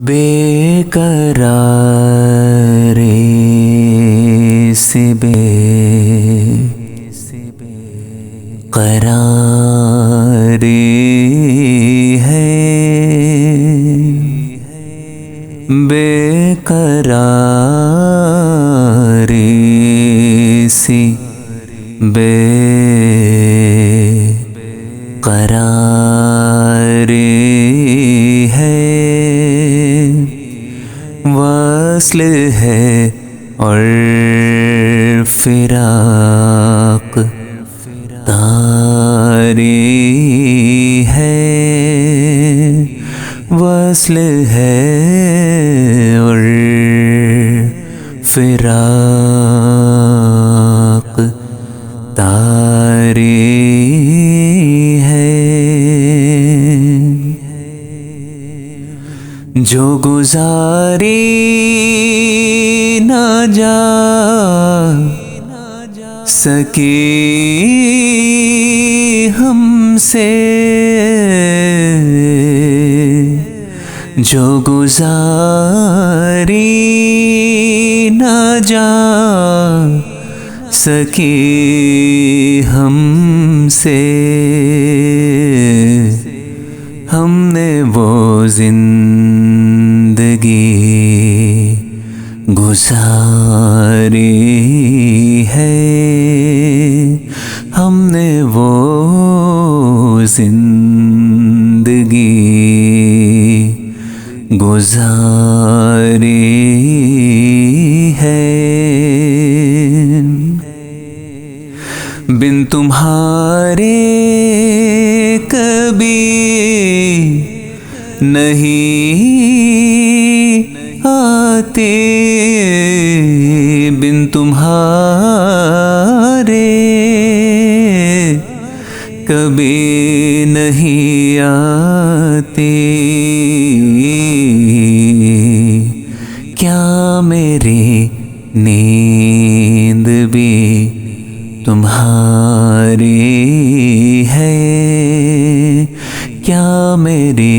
बेकरारे से बेकरारे है, बेकरारे से बेकरारे है। वस्ल है और फिराक तारी है, वस्ल है और फिराक तारी है। जो गुजारी न जा सके हमसे, जो गुजारी न जा सके हमसे, हमने वो जिंदगी गुजारी है, हमने वो जिंदगी गुजारी है। बिन तुम्हारे कभी नहीं आते, बिन तुम्हारे कभी नहीं आते। क्या मेरी नींद भी तुम्हारी है, क्या मेरी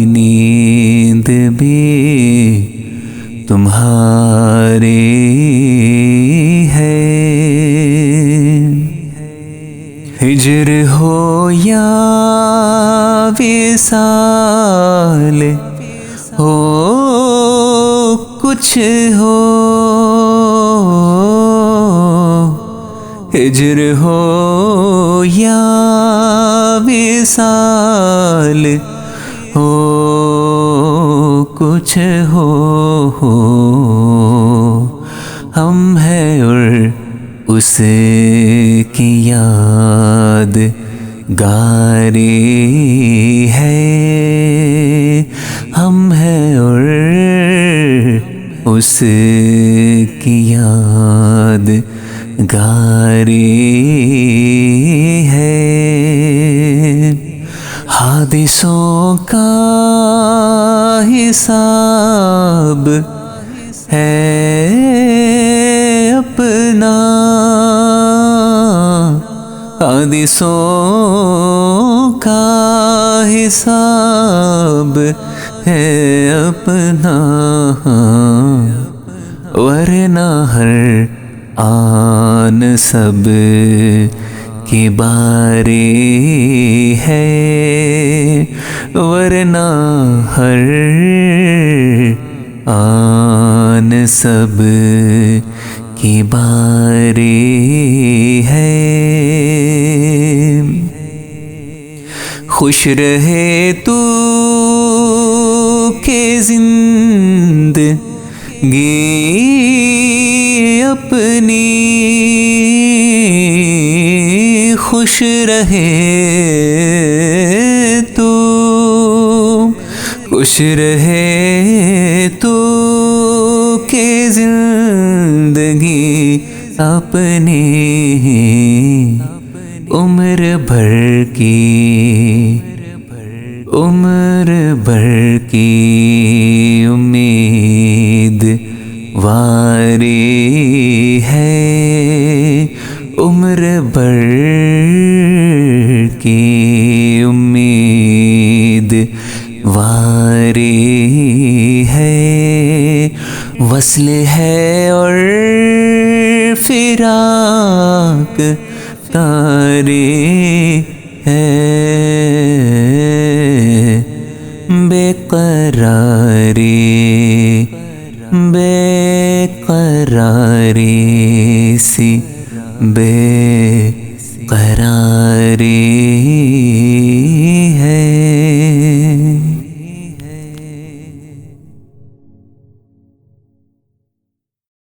नींद भी तुम्हारी है। हिज्र हो या विसाल हो, कुछ हो, हिज्र हो या विसाल हो, कुछ हो, हम हैं और उसकी याद गारी है, हम हैं और उसकी याद गारी है। हादिसों का हिसाब है अपना, हादिसों का हिसाब है अपना, वरना हर आन सब की बारी है, वरना हर आन सब की बारी है। खुश रहे तू के जिंदगी अपनी, खुश रहे तू, खुश रहे तू के जिंदगी अपनी, उम्र भर की, उम्र भर की उम्मीद वारी है, उम्र भर की उम्मीद واری ہے، وصل ہے اور فراق تاری ہے، بے قراری بے قراری سی بے قراری